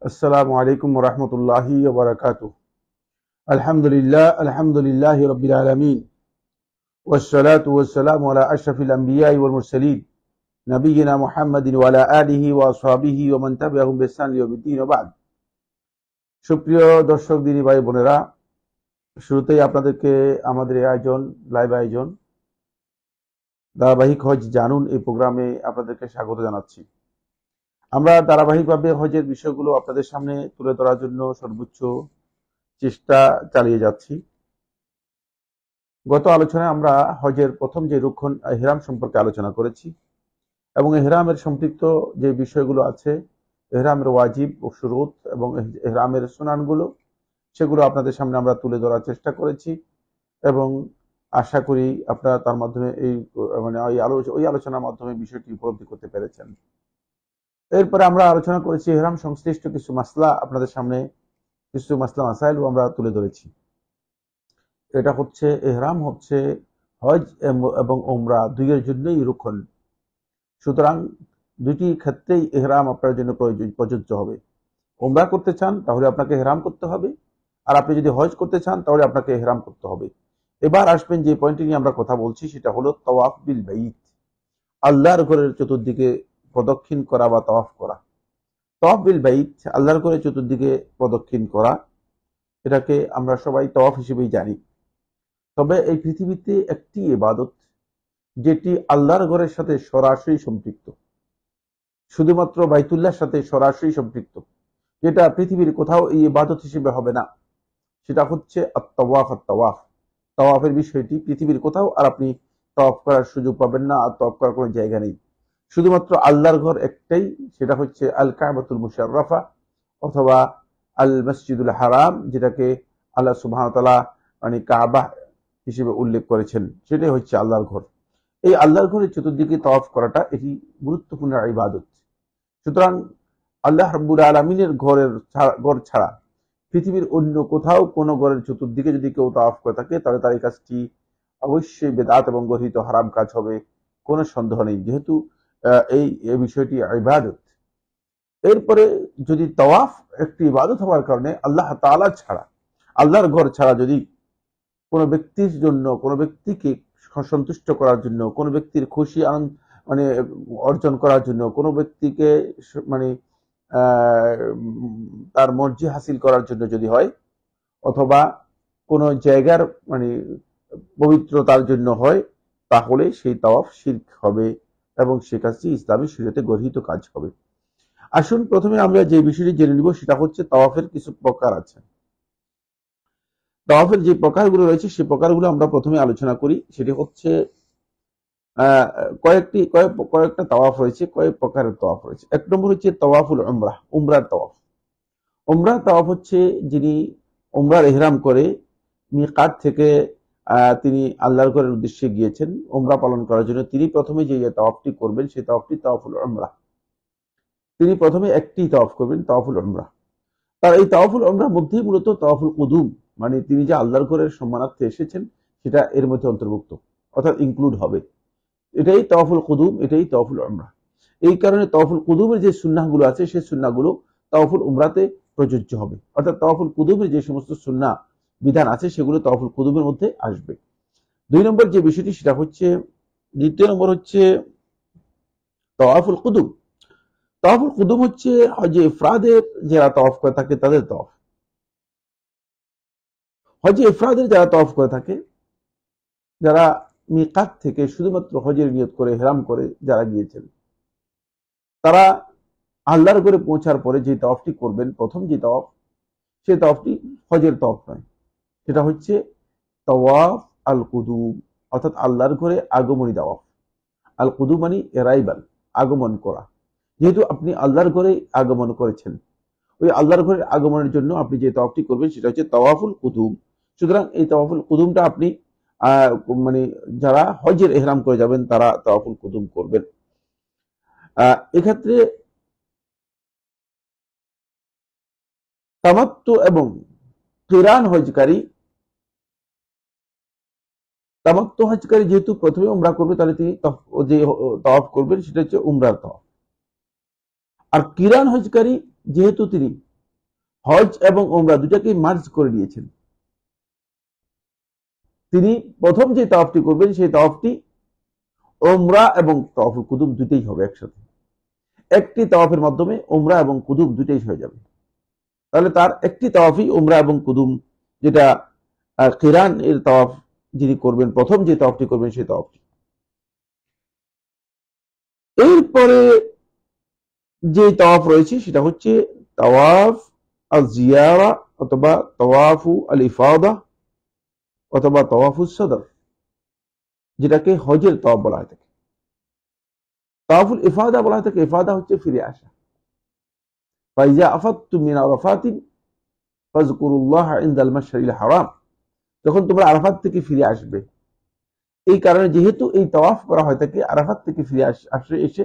السلام عليكم ورحمة الله وبركاته. الحمد لله رب العالمين، والصلاة والسلام على أشرف الأنبياء والمرسلين نبينا محمد وعلى آله وأصحابه ومن تبعهم بإحسان إلى يوم الدين وبعد। সুপ্রিয় দর্শক দিনী ভাই বোনেরা, শুরুতেই আপনাদেরকে আমাদের লাইভ আয়োজন ধারাবাহিক হজ জানুন এই প্রোগ্রামে আপনাদেরকে স্বাগত জানাচ্ছি। আমরা ধারাবাহিকভাবে হজের বিষয়গুলো আপনাদের সামনে তুলে ধরার জন্য সর্বোচ্চ চেষ্টা চালিয়ে যাচ্ছি। গত আলোচনায় আমরা হজের প্রথম যে রুকন ইহরাম সম্পর্কে আলোচনা করেছি এবং ইহরামের সম্পৃক্ত যে বিষয়গুলো আছে, ইহরামের ওয়াজিব ও শুরুত এবং ইহরামের সুনানগুলো, সেগুলো আপনাদের সামনে আমরা তুলে ধরার চেষ্টা করেছি এবং আশা করি আপনারা তার মাধ্যমে ওই আলোচনার মাধ্যমে বিষয়টি উপলব্ধি করতে পেরেছেন। এরপরে আমরা আলোচনা করেছি ইহরাম সংশ্লিষ্ট কিছু মাসলা, আপনাদের সামনে কিছু মাসলা মাসাইল আমরা তুলে ধরেছি। এটা হচ্ছে ইহরাম হচ্ছে হজ এবং উমরা দুইয়ের জন্যই রুকন, সুতরাং দুইটি ক্ষেত্রেই ইহরাম আপনার জন্য প্রযোজ্য হবে। উমরা করতে চান তাহলে আপনাকে ইহরাম করতে হবে, আর আপনি যদি হজ করতে চান তাহলে আপনাকে ইহরাম করতে হবে। এবার আসবেন যে পয়েন্টটি নিয়ে আমরা কথা বলছি, সেটা হলো তাওয়াফ বিল বাইত, আল্লাহর ঘরের চতুর্দিকে প্রদক্ষিণ করা বা তাওয়াফ করা। তাওয়াফ বিল বাইত, আল্লাহর ঘরের চতুর্দিকে প্রদক্ষিণ করা, এটাকে আমরা সবাই তাওয়াফ হিসেবেই জানি। তবে এই পৃথিবীতে একটি ইবাদত যেটি আল্লাহর ঘরের সাথে সরাসরি সম্পৃক্ত, শুধুমাত্র বাইতুল্লাহর সাথে সরাসরি সম্পৃক্ত, যেটা পৃথিবীর কোথাও এই ইবাদত হিসেবে হবে না, সেটা হচ্ছে আত-তাওয়াফ। তাওয়াফের বিষয়টি পৃথিবীর কোথাও আর আপনি তাওয়াফ করার সুযোগ পাবেন না, আর তাওয়াফ করার কোনো জায়গা নেই। শুধুমাত্র আল্লাহর ঘর একটাই, সেটা হচ্ছে আল কাবাতুল মুশাররাফা অথবা আল মসজিদুল হারাম, যেটাকে আল্লাহ সুবহানাহু ওয়া তাআলা কাবা হিসেবে উল্লেখ করেছেন, সেটাই হচ্ছে আল্লাহর ঘর। এই আল্লাহর ঘরের চতুর্দিকে তাওয়াফ করাটা এটি গুরুত্বপূর্ণ ইবাদত। সুতরাং আল্লাহ রাব্বুল আলামিনের ঘর ছাড়া পৃথিবীর অন্য কোথাও কোনো ঘরের চতুর্দিকে যদি কেউ তাওয়াফ করে থাকে, তাহলে তার এই কাজটি অবশ্যই বেদাত এবং গর্হিত হারাম কাজ হবে, কোনো সন্দেহ নেই, যেহেতু এই বিষয়টি ইবাদত। এরপরে যদি তাওয়াফ একটি ইবাদত হওয়ার কারণে আল্লাহ তাআলা ছাড়া, আল্লাহর ঘর ছাড়া যদি কোনো ব্যক্তির জন্য, কোনো ব্যক্তিকে সন্তুষ্ট করার জন্য, কোনো ব্যক্তির খুশি আনন্দ অর্জন করার জন্য, কোনো ব্যক্তিকে তার মর্জি হাসিল করার জন্য যদি হয়, অথবা কোনো জায়গার পবিত্রতার জন্য হয়, তাহলে সেই তাওয়াফ শিরক হবে এবং সে কাজটি ইসলামী শরীয়তে গর্হিত কাজ হবে। আসুন প্রথমে আমরা যে বিষয়টি জেনে নিব, সেটা হচ্ছে তাওয়াফের কিছু প্রকার আছে। তাওয়াফের যে প্রকারগুলো রয়েছে সেই প্রকারগুলো আমরা প্রথমে আলোচনা করি। সেটি হচ্ছে কয়েকটা তাওয়াফ রয়েছে, কয়েক প্রকারের তাওয়াফ রয়েছে। এক নম্বর হচ্ছে তাওয়াফুল উমরাহ, উমরার তাওয়াফ। উমরার তাওয়াফ হচ্ছে যিনি উমরার ইহরাম করে মিকাত থেকে তিনি আল্লাহর ঘরের উদ্দেশ্যে গিয়েছেন উমরা পালন করার জন্য, তিনি প্রথমে যে তাওয়াফটি করবেন সেই তাওয়াফটি তাওয়াফুল উমরাহ। তিনি প্রথমে একটি তাওয়াফ করবেন, তাওয়াফুল উমরাহ। তার এই তাওয়াফুল উমরার মধ্যেই মূলত তাওয়াফুল কুদুম, তিনি যে আল্লাহর ঘরের সম্মানার্থে এসেছেন, সেটা এর মধ্যে অন্তর্ভুক্ত, অর্থাৎ ইনক্লুড হবে। এটাই তাওয়াফুল কুদুম, এটাই তাওয়াফুল উমরাহ। এই কারণে তাওয়াফুল কুদুমের যে সুন্নাহগুলো আছে, সেই সুন্নাহগুলো তাওয়াফুল উমরাতে প্রযোজ্য হবে, অর্থাৎ তাওয়াফুল কুদুমের যে সমস্ত সুন্নাহ বিধান আছে সেগুলো তাওয়াফুল কুদুমের মধ্যে আসবে। দুই নম্বর যে বিষয়টি, সেটা হচ্ছে, দ্বিতীয় নম্বর হচ্ছে তাওয়াফুল কুদুম। তাওয়াফুল কুদুম হচ্ছে হজে ইফরাদের যারা তাওয়াফ করে থাকে তাদের তাওয়াফ। হজে ইফরাদের যারা তাওয়াফ করে থাকে, যারা মিকাত থেকে শুধুমাত্র হজের নিয়ত করে ইহরাম করে যারা গিয়েছেন, তারা আল্লাহর ঘরে পৌঁছার পরে যে তাওয়াফটি করবেন, প্রথম যে তাওয়াফ, সেই তাওয়াফটি হজের তাওয়াফ নয়, সেটা হচ্ছে তাওয়াফ আল কুদুম, অর্থাৎ আল্লাহর ঘরে আগমনী তাওয়াফ। আল কুদুম অ্যারাইভাল, আগমন করা। যেহেতু আপনি আল্লাহর ঘরে আগমন করেছেন, ওই আল্লাহর ঘরের আগমনের জন্য আপনি যে তাওয়াফটি করবেন সেটা হচ্ছে তাওয়াফুল কুদুম। সুতরাং এই তাওয়াফুল কুদুমটা আপনি যারা হজের ইহরাম করে যাবেন তারা তাওয়াফুল কুদুম করবেন। এক্ষেত্রে তামাত্তু এবং কিরান হজকারী, তামাত্তু হজকারী যেহেতু প্রথমে উমরা করবে, তাহলে তিনি যে তাওয়াফ করবেন সেটা হচ্ছে উমরার তাওয়াফ। আর কিরান হজকারী যেহেতু তিনি হজ এবং উমরা দুটাকেই মার্জ করে নিয়েছেন। তিনি প্রথম যে তাওয়াফটি করবেন সেই তাওয়াফটি উমরা এবং তাওয়াফুল কুদুম দুটেই হবে একসাথে। একটি তাওয়াফের মাধ্যমে উমরা এবং কুদুম দুটেই হয়ে যাবে। তাহলে তার একটি তাওয়াফই উমরা এবং কুদুম, যেটা কিরান এর তাওয়াফ যিনি করবেন, প্রথম যে তাওয়াফটি করবেন সেই তাওয়াফটি। এরপরে যে তাওয়াফ রয়েছে সেটা হচ্ছে তাওয়াফ আল জিয়ারা অথবা তাওয়াফু আল ইফাদা অথবা তাওয়াফুস সদর, যেটাকে হজের তাওয়াফ বলা হয় থাকে। তাওয়াফুল ইফাদা বলা হয় থাকে, ইফাদা হচ্ছে ফিরে আসা। ফাইজা আফাদতুম মিন আরাফাতিন ফাযকুরুল্লাহ ইনদাল মাশআরিল হারাম, যখন তোমরা আরাফাত থেকে ফিরে আসবে। এই কারণে যেহেতু এই তাওয়াফ করা হয় থাকে আরাফাত থেকে ফিরে এসে,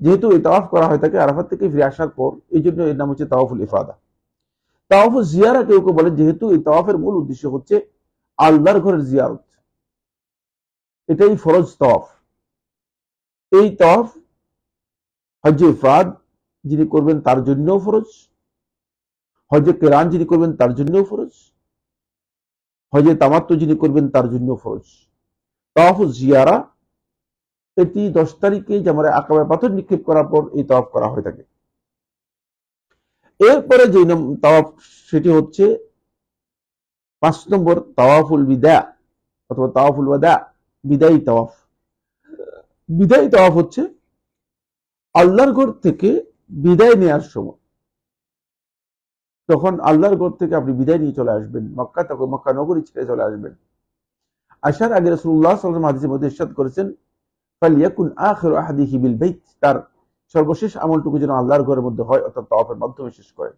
যেহেতু এই তাওয়াফ করা হয় থাকে আরাফাত থেকে ফিরে আসার পর, এই জন্য এর নাম হচ্ছে তাওয়াফুল ইফাদা। তাওয়াফুল জিয়ারা কেউ কেউ বলেন, যেহেতু এই তাওয়াফের মূল উদ্দেশ্য হচ্ছে আল্লাহর ঘরের জিয়ারত, এটাই ফরজ তাওয়াফ। এই তাওয়াফ হজ্জে ইফরাদ যিনি করবেন তার জন্যও ফরজ, হজ্জে কিরান যিনি করবেন তার জন্যও ফরজ, হজ্জে তামাত্তু যিনি করবেন তার জন্যও ফরজ। তাওয়াফুল জিয়ারা এটি 10 তারিখে জামরায়ে আকাবায় পাথর নিক্ষেপ করার পর এই তাওয়াফ করা হয়ে থাকে। এরপরে যে তাওয়াফ সেটি হচ্ছে 5 নম্বর তাওয়াফুল বিদা অথবা তাওয়াফুল ওয়াদা, বিদায়ী তাওয়াফ। বিদায়ী তাওয়াফ হচ্ছে আল্লাহর ঘর থেকে বিদায় নেওয়ার সময়, তখন আল্লাহর ঘর থেকে আপনি বিদায় নিয়ে চলে আসবেন, মক্কা থেকে, মক্কা নগরী ছেড়ে চলে আসবেন। আসার আগে রাসূলুল্লাহ সাল্লাল্লাহু আলাইহি ওয়াসাল্লাম হাদিসের মধ্যে ইরশাদ করেছেন, ফালিয়াকুন আখিরু আহাদিহি বিল বাইত, তার সর্বশেষ আমলটুকু যেন আল্লাহর ঘরের মধ্যে হয়, অর্থাৎ তাওয়াফের মাধ্যমে শেষ করেন।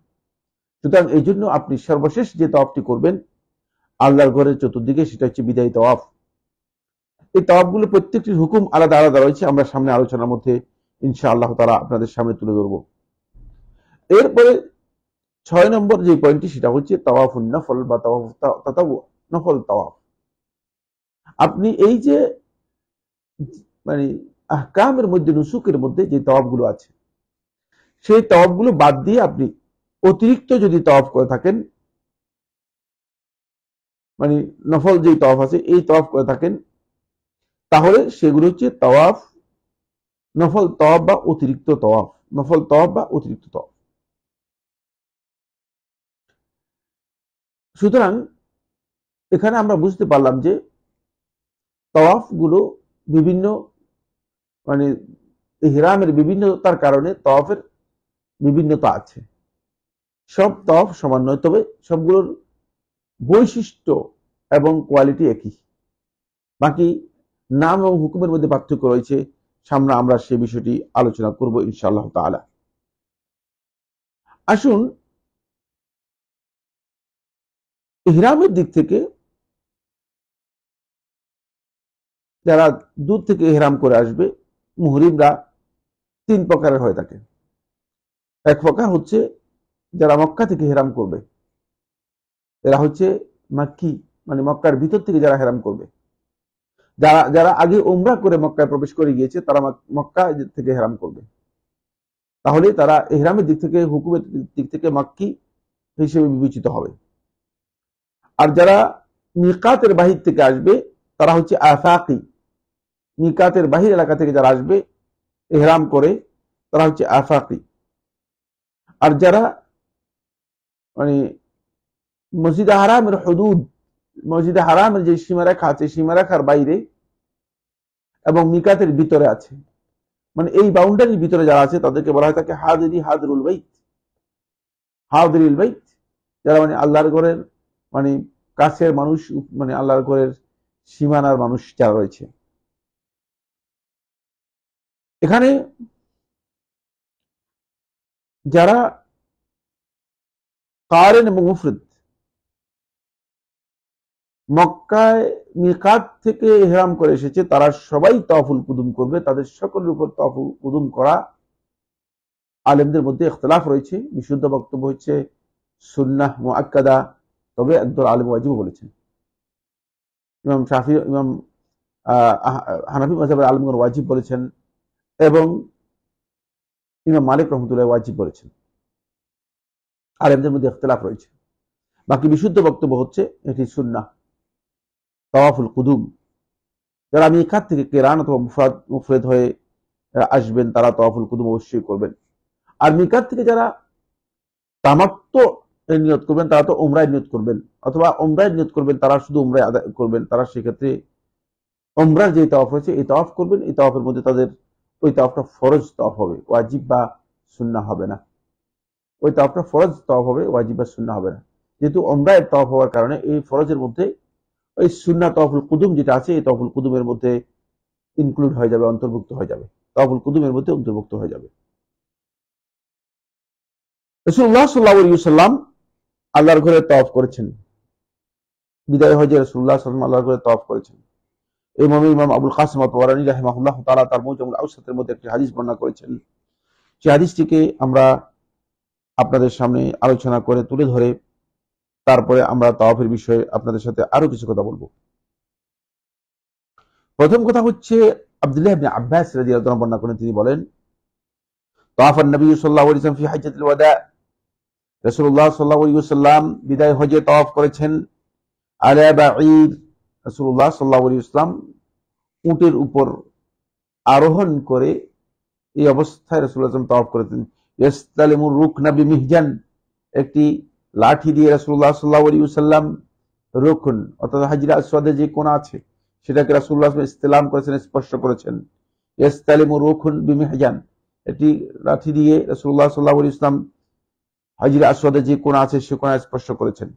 সুতরাং এই জন্য আপনি সর্বশেষ যে তাওয়াফটি করবেন আল্লাহর ঘরের চতুর্দিকে, সেটা হচ্ছে বিদায়ী তাওয়াফ। এই তাওয়াফগুলো প্রত্যেকটির হুকুম আলাদা আলাদা রয়েছে, আমরা সামনে আলোচনার মধ্যে ইনশাআল্লাহ তাআলা আপনাদের সামনে তুলে ধরব। এরপরে 6 নম্বর যে পয়েন্টটি সেটা হচ্ছে তাওয়াফুন নফল বা তাওয়াফ তাতাওয়ু, নফল তাওয়াফ। আপনি এই যে মানে আহকামের মধ্যে, নুসুকের মধ্যে যে তাওয়াফগুলো আছে সেই তাওয়াফগুলো বাদ দিয়ে আপনি অতিরিক্ত যদি তাওয়াফ করে থাকেন, মানে নফল যে তাওয়াফ আছে এই তাওয়াফ করে থাকেন, তাহলে সেগুলো হচ্ছে তাওয়াফ নফল তাওয়াফ বা অতিরিক্ত তাওয়াফ, নফল তাওয়াফ বা অতিরিক্ত তাওয়াফ। সুতরাং এখানে আমরা বুঝতে পারলাম যে তাওয়াফ গুলো বিভিন্ন, মানে ইহরামের বিভিন্নতার কারণে তাওয়াফের বিভিন্নতা আছে। সব তাওয়াফ সমান নয়, তবে সবগুলোর বৈশিষ্ট্য এবং কোয়ালিটি একই। বাকি নাম এবং হুকুমের মধ্যে পার্থক্য রয়েছে, সামনে আমরা সে বিষয়টি আলোচনা করব ইনশাআল্লাহ তাআলা। আসুন ইহরামের দিক থেকে, যারা দূর থেকে ইহরাম করে আসবে, মুহরিমরা 3 প্রকারের হয়ে থাকে। এক প্রকার হচ্ছে যারা মক্কা থেকে ইহরাম করবে, এরা হচ্ছে মাক্কি, মানে মক্কার ভিতর থেকে যারা ইহরাম করবে। যারা যারা আগে উমরা করে মক্কায় প্রবেশ করে গিয়েছে তারা মক্কা থেকে ইহরাম করবে, তাহলে তারা ইহরামের দিক থেকে, হুকুমের দিক থেকে মাক্কি হিসেবে বিবেচিত হবে। আর যারা মিকাতের বাহির থেকে আসবে তারা হচ্ছে আফাকি, মিকাতের বাহির এলাকা থেকে যারা আসবে ইহরাম করে তারা হচ্ছে আফাকি। আর যারা মানে মসজিদে হারামের হুদুদ, মসজিদে হারামের যে সীমারেখা আছে সীমারেখার বাইরে এবং মিকাতের ভিতরে আছে, মানে এই বাউন্ডারির ভিতরে যারা আছে তাদেরকে বলা হয় থাকে হাদিরি, হাদিরুল বাইত, হাদিরুল বাইত, যারা মানে আল্লাহর ঘরের মানে কাছের মানুষ, মানে আল্লাহর ঘরের সীমানার মানুষ যারা রয়েছে। এখানে যারা কারিন এবং মুফরিদ মক্কায় মিকাত থেকে ইহরাম করে এসেছে তারা সবাই তাওয়াফুল কুদুম করবে। তাদের সকলের উপর তাওয়াফুল কুদুম করা আলেমদের মধ্যে ইখতিলাফ রয়েছে। বিশুদ্ধ বক্তব্য হচ্ছে সুন্নাহ মুআক্কাদা, তবে একদল আলেম ওয়াজিব বলেছেন। ইমাম শাফি, ইমাম হানাফি মাযহাবের আলেমগণ ওয়াজিব বলেছেন এবং ইমাম মালিক রহমতুল্লাহ ওয়াজিব বলেছেন। আলেমদের মধ্যে ইখতিলাফ রয়েছে। বাকি বিশুদ্ধ বক্তব্য হচ্ছে এটি সুন্নাহ, তাওয়াফুল কুদুম। যারা মিকাত থেকে কিরান অথবা মুফরাদ হয়ে আসবেন তারা তাওয়াফুল কুদুম অবশ্যই করবেন। আর মিকাত থেকে যারা তামাত্তু এর নিয়ত করবেন তারা তো উমরায় নিয়ত করবেন, অথবা উমরায় নিয়ত করবেন তারা শুধু উমরায় আদায় করবেন। তারা সেক্ষেত্রে উমরার যে তাওয়াফ রয়েছে এই তাওয়াফ করবেন। এই তাওয়াফের মধ্যে তাদের ওই তাওয়াফটা ফরজ তাওয়াফ হবে, ওয়াজিব বা সুন্নাহ হবে না। ওই তাওয়াফটা ফরজ তাওয়াফ হবে, ওয়াজিব বা সুন্নাহ হবে না। যেহেতু উমরায় তাওয়াফ হওয়ার কারণে এই ফরজের মধ্যে ওই সুন্নাহ তাওয়াফুল কুদুম যেটা আছে এই তাওয়াফুল কুদুমের মধ্যে ইনক্লুড হয়ে যাবে, অন্তর্ভুক্ত হয়ে যাবে, তাওয়াফুল কুদুমের মধ্যে অন্তর্ভুক্ত হয়ে যাবে। রাসূলুল্লাহ সাল্লাল্লাহু আলাইহি ওয়াসাল্লাম আল্লাহর ঘরে তাওয়াফ করেছেন। বিদায় হজে রাসূলুল্লাহ সাল্লাল্লাহু আলাইহি ওয়াসাল্লাম আল্লাহর ঘরে তাওয়াফ করেছেন। ইমাম আবুল কাসিম আত-তাবারানী রাহিমাহুল্লাহ তাআলা তার মুজামুল আওসাতের মধ্যে একটি হাদিস বর্ণনা করেছেন। সেই হাদিসটিকে আমরা আপনাদের সামনে আলোচনা করে তুলে ধরে তারপরে আমরা তাওয়াফের বিষয়ে আপনাদের সাথে আরো কিছু কথা বলবো। প্রথম কথা হচ্ছে আব্দুল্লাহ ইবনে আব্বাস রাদিয়াল্লাহু আনহু বর্ণনা করেন, তিনি বলেন তাওয়াফান নবী সাল্লাল্লাহু আলাইহি ওয়াসাল্লাম ফি হাজ্জাতুল ওয়াদা, রাসূলুল্লাহ সাল্লাল্লাহু আলাইহি ওয়াসাল্লাম বিদায় হজে তাওয়াফ করেছেন। আলা বাঈর, রাসূলুল্লাহ সাল্লাল্লাহু আলাইহি ওয়াসাল্লাম উটের উপর আরোহণ করে এই অবস্থায় রাসূলুল্লাহ সাল্লাল্লাহু আলাইহি ওয়াসাল্লাম তাওয়াফ করেছেন। ইস্তালিমুর রুকনা বিমিহজান, একটি লাঠি দিয়ে রাসূলুল্লাহ সাল্লাল্লাহু আলাইহি ওয়াসাল্লাম রুকন অর্থাৎ হাজরে আসওয়াদের যে কোণা আছে সেটাকে রাসূলুল্লাহ সাল্লাল্লাহু আলাইহি ওয়াসাল্লাম ইস্তিলাম করেছেন, স্পর্শ করেছেন। ইস্তালিমুর রুকন বিমিহজান, একটি লাঠি দিয়ে রাসূলুল্লাহ সাল্লাল্লাহু আলাইহি ওয়াসাল্লাম হাজরে আসওয়াদের যে কোণা আছে সে কোণা স্পর্শ করেছেন।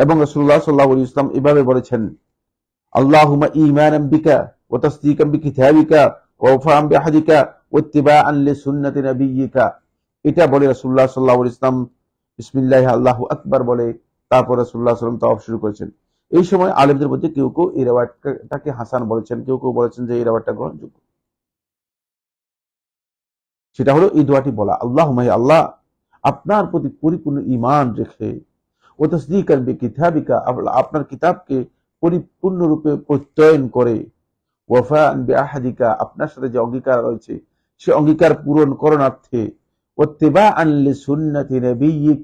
এবং রাসূলুল্লাহ সাল্লাল্লাহু আলাইহি ওয়াসাল্লাম এভাবে বলেছেন আল্লাহুম্মা ঈমানান বিকা ওয়া তাসদীকান বিকিতাবিকা ওয়া ওয়াফাআন বিআহদিকা ওয়া ইত্তিবাআন লিসুন্নতি নাবিয়্যিকা। এটা বলে রাসূলুল্লাহ সাল্লাল্লাহু আলাইহি ওয়াসাল্লাম বিসমিল্লাহ আল্লাহু আকবার বলে তারপর রাসূলুল্লাহ সাল্লাল্লাহু আলাইহি ওয়াসাল্লাম তাওয়াফ শুরু করেছেন। এই সময় আলেমদের মধ্যে কেউ কেউ এই riwayatটাকে হাসান বলেছেন, কেউ কেউ বলেছেন যে এই riwayatটা গ্রহণযোগ্য। সেটা হলো এই দোয়াটি বলা, আল্লাহুম্মা হে আল্লাহ, আপনার প্রতি পরিপূর্ণ ঈমান রেখে ও তাসদীকান বিকিতাবিকা, আপনার কিতাবকে পরিপূর্ণরূপে প্রত্যয়ন করে, ওয়াফাআন বিআহদিকা, আপনার সাথে যে অঙ্গীকার রয়েছে সে অঙ্গীকার পূরণ করণার্থে, ওয়াত্তিবাআন লিসুন্নতি নাবিয়্যিক,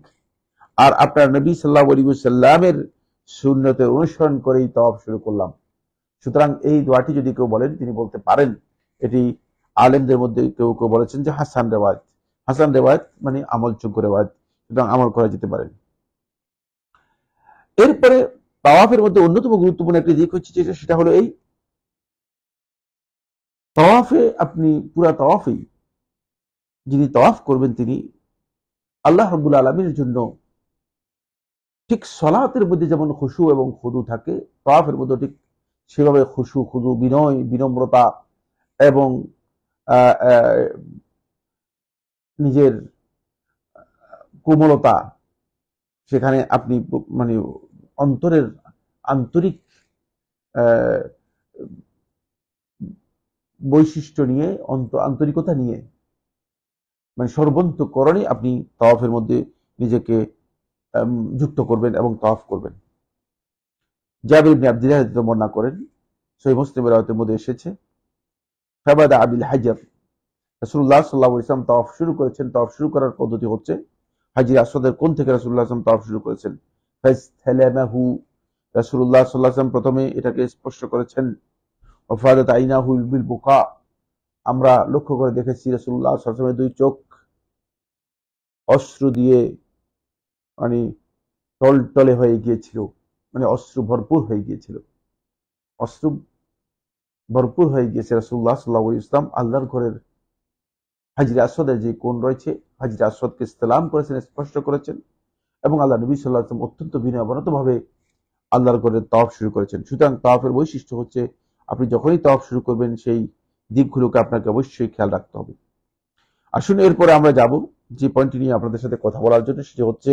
আর আপনার নবী সাল্লাল্লাহু আলাইহি ওয়াসাল্লামের সুন্নতের অনুসরণ করেই তাওয়াফ শুরু করলাম। সুতরাং এই দোয়াটি যদি কেউ বলেন তিনি বলতে পারেন। এটি আলেমদের মধ্যে কেউ কেউ বলেছেন যে হাসান রেওয়ায়াত। হাসান রেওয়ায়াত মানে আমলযোগ্য রেওয়ায়াত, সুতরাং আমল করা যেতে পারে। এরপরে তাওয়াফের মধ্যে অন্যতম গুরুত্বপূর্ণ একটি দিক হচ্ছে যেটা, সেটা হলো এই তাওয়াফে আপনি পুরা তাওয়াফেই যিনি তাওয়াফ করবেন তিনি আল্লাহ রাব্বুল আলামিনের জন্য ঠিক সালাতের মধ্যে যেমন খুশু এবং খুদু থাকে, তাওয়াফের মধ্যে ঠিক সেভাবে খুশু খুদু, বিনয় বিনম্রতা এবং নিজের কোমলতা, সেখানে আপনি মানে অন্তরের আন্তরিক বৈশিষ্ট্য নিয়ে, আন্তরিকতা নিয়ে, মানে সর্বন্তকরণে আপনি তাওয়াফের মধ্যে নিজেকে যুক্ত করবেন এবং তাওয়াফ করবেন। জাবির ইবনে আব্দুল্লাহ বর্ণনা করেন, সহিহ মুসলিমের রাওয়ায়াতের মধ্যে এসেছে ফাবাদা আবিল হাজার, রাসূলুল্লাহ সাল্লাল্লাহু আলাইহি ওয়াসাল্লাম তাওয়াফ শুরু করেছেন। তাওয়াফ শুরু করার পদ্ধতি হচ্ছে হাজরে আসওয়াদের কোণ থেকে রাসূলুল্লাহ সাল্লাল্লাহু আলাইহি ওয়াসাল্লাম তাওয়াফ শুরু করেছেন। ফাইসতালামাহু, রাসূলুল্লাহ সাল্লাল্লাহু আলাইহি ওয়াসাল্লাম প্রথমে এটাকে স্পর্শ করেছেন। ওয়াফাদাত আইনাহু বিল বুকা, আমরা লক্ষ্য করে দেখেছি রাসূলুল্লাহ সাল্লাল্লাহু আলাইহি ওয়াসাল্লামের দুই চোখ অশ্রু দিয়ে মানে টলটলে হয়ে গিয়েছিল, মানে অশ্রু ভরপুর হয়ে গিয়েছিল, অশ্রু ভরপুর হয়ে গিয়েছে। রাসূলুল্লাহ সাল্লাল্লাহু আলাইহি ওয়াসাল্লাম আল্লাহর ঘরের হাজরে আসওয়াদের যে কোণ রয়েছে হাজরে আসওয়াদকে ইসলাম করেছেন, স্পর্শ করেছেন এবং আল্লাহ নবী সাল্লাল্লাহু আলাইহি ওয়াসাল্লাম অত্যন্ত বিনয়াবনত ভাবে আল্লাহর ঘরের তাওয়াফ শুরু করেছেন। সুতরাং তাওয়াফের বৈশিষ্ট্য হচ্ছে আপনি যখনই তাওয়াফ শুরু করবেন সেই দিকগুলোকে আপনাকে অবশ্যই খেয়াল রাখতে হবে। আসুন এরপরে আমরা যাব যে পয়েন্টটি নিয়ে আপনাদের সাথে কথা বলার জন্য, সেটা হচ্ছে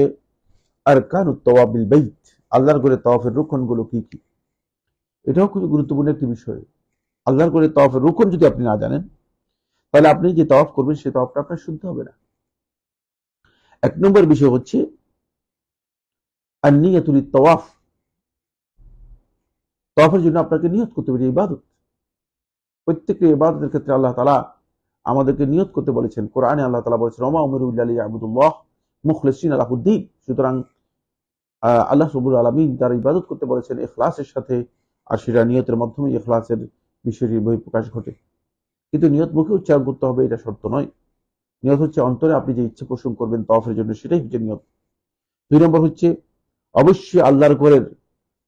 আরকানুত তাওয়াফ বিল বাইত, আল্লাহর ঘরে তাওয়াফের রুকনগুলো কি কি। এটাও খুবই গুরুত্বপূর্ণ একটি বিষয়। আল্লাহর ঘরে তাওয়াফের রুকন যদি আপনি না জানেন তাহলে আপনি যে তাওয়াফ করবেন সেই তাওয়াফটা আপনার শুদ্ধ হবে না। এক নম্বর বিষয় হচ্ছে আন-নিয়াতুল তাওয়াফ, তাওয়াফের জন্য আপনাকে নিয়ত করতে হবে। ইবাদত, প্রত্যেকটি ইবাদতের ক্ষেত্রে আল্লাহ তাআলা আমাদেরকে নিয়ত করতে বলেছেন। কোরআনে আল্লাহ তাআলা বলেছেন ওমা উমিরু ইল্লা লিয়াবুদুল্লাহ মুখলিসিনা লাহুদ্দীন। সুতরাং আল্লাহ রাব্বুল আলামিন তার ইবাদত করতে বলেছেন ইখলাসের সাথে, আর সেটা নিয়তের মাধ্যমে ইখলাসের বিষয়টির বহিঃপ্রকাশ ঘটে। কিন্তু নিয়ত মুখে উচ্চারণ করতে হবে এটা শর্ত নয়। নিয়ত হচ্ছে অন্তরে আপনি যে ইচ্ছে পোষণ করবেন তওয়াফের জন্য, সেটাই হচ্ছে নিয়ত। 2 নম্বর হচ্ছে অবশ্যই আল্লাহর ঘরের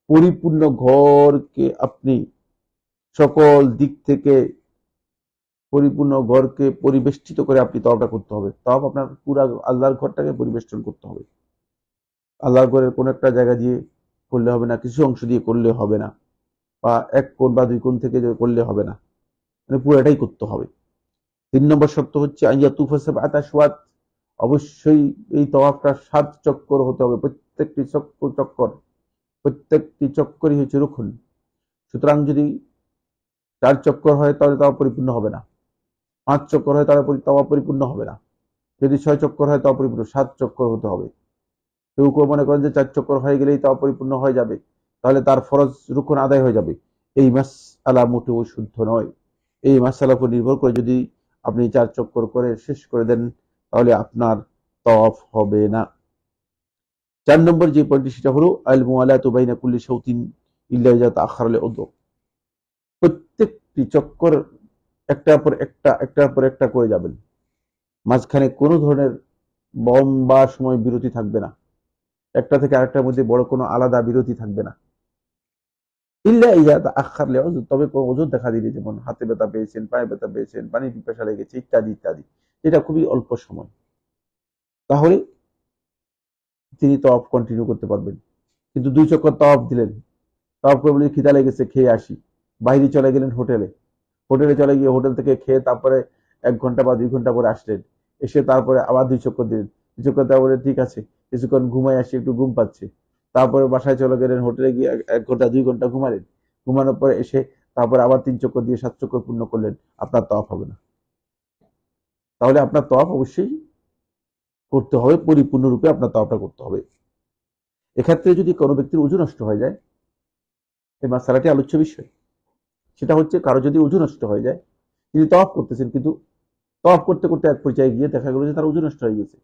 পরিপূর্ণ ঘরকে আপনি সকল দিক থেকে পরিপূর্ণ ঘরকে পরিবেষ্টিত করে আপনি তওয়াফটা করতে হবে। তওয়াফ আপনার পুরা আল্লাহর ঘরটাকে পরিবেষ্টন করতে হবে। আল্লাহর ঘরের কোন একটা জায়গা দিয়ে করলে হবে না, কিছু অংশ দিয়ে করলে হবে না, বা এক কোণ বা দুই কোণ থেকে করলে হবে না, মানে পুরাটাই করতে হবে। 3 নম্বর শর্ত হচ্ছে আইয়াতুফা সাবআতা আশওয়াত, অবশ্যই এই তওয়াফটা 7 চক্কর হতে হবে। প্রত্যেকটি চক্করই হচ্ছে রুকন। সুতরাং যদি 4 চক্কর হয় তাহলে তাওয়াফ পরিপূর্ণ হবে না, 5 চক্কর হয় তাহলে তাওয়াফ পরিপূর্ণ হবে না, যদি 6 চক্কর হয় তাওয়াফ পরিপূর্ণ, 7 চক্কর হতে হবে। কেউ কেউ মনে করেন যে 4 চক্কর হয়ে গেলেই তাওয়াফ পরিপূর্ণ হয়ে যাবে, তাহলে তার ফরজ রুকন আদায় হয়ে যাবে। এই মাসআলা মোটেও শুদ্ধ নয়। এই মাসআলার উপর নির্ভর করে যদি আপনি 4 চক্কর করে শেষ করে দেন তাহলে আপনার তওয়াফ হবে না। 4 নম্বর যে পয়েন্টটি সেটা হলো আল মুওয়ালাতু বাইনা কুল্লি শাওতিন ইল্লা ইযা তাআখারা লিউযর। প্রত্যেকটি চক্কর একটার পর একটা করে যাবেন, মাঝখানে কোনো ধরনের লম্বা সময় বিরতি থাকবে না, একটা থেকে আরেকটার মধ্যে বড় কোনো আলাদা বিরতি থাকবে না। ইল্লা ইযা তাআখারা লিউযর, তবে কোনো ওযর দেখা দিলে, যেমন হাতে ব্যথা পেয়েছেন, পায়ে ব্যথা পেয়েছেন, পানি পিপাসা লেগেছে ইত্যাদি ইত্যাদি, এটা খুবই অল্প সময়, তাহলে তিনি তওয়াফ কন্টিনিউ করতে পারবেন। কিন্তু 2 চক্কর তওয়াফ দিলেন, তওয়াফ করে বলে খিদা লেগেছে খেয়ে আসি, বাইরে চলে গেলেন হোটেলে চলে গিয়ে হোটেল থেকে খেয়ে তারপরে 1 ঘন্টা বা 2 ঘন্টা পরে আসলেন, এসে তারপরে আবার 2 চক্কর দিলেন, 2 চক্কর দেওয়া বলে ঠিক আছে কিছুক্ষণ ঘুমাই আসি, একটু ঘুম পাচ্ছে, তারপরে বাসায় চলে গেলেন, হোটেলে গিয়ে 1 ঘন্টা 2 ঘন্টা ঘুমালেন, ঘুমানোর পরে এসে তারপরে আবার 3 চক্কর দিয়ে 7 চক্কর পূর্ণ করলেন, আপনার তওয়াফ হবে না। তাহলে আপনার তওয়াফ অবশ্যই করতে হবে, পরিপূর্ণরূপে আপনার তওয়াফটা করতে হবে। এক্ষেত্রে যদি কোনো ব্যক্তির ওযু নষ্ট হয়ে যায়, এই মাসআলাটি আলোচ্য বিষয়, সেটা হচ্ছে কারো যদি ওযু নষ্ট হয়ে যায়, তিনি তওয়াফ করতেছেন কিন্তু তওয়াফ করতে করতে এক পর্যায়ে গিয়ে দেখা গেল যে তার ওযু নষ্ট হয়ে গেছে,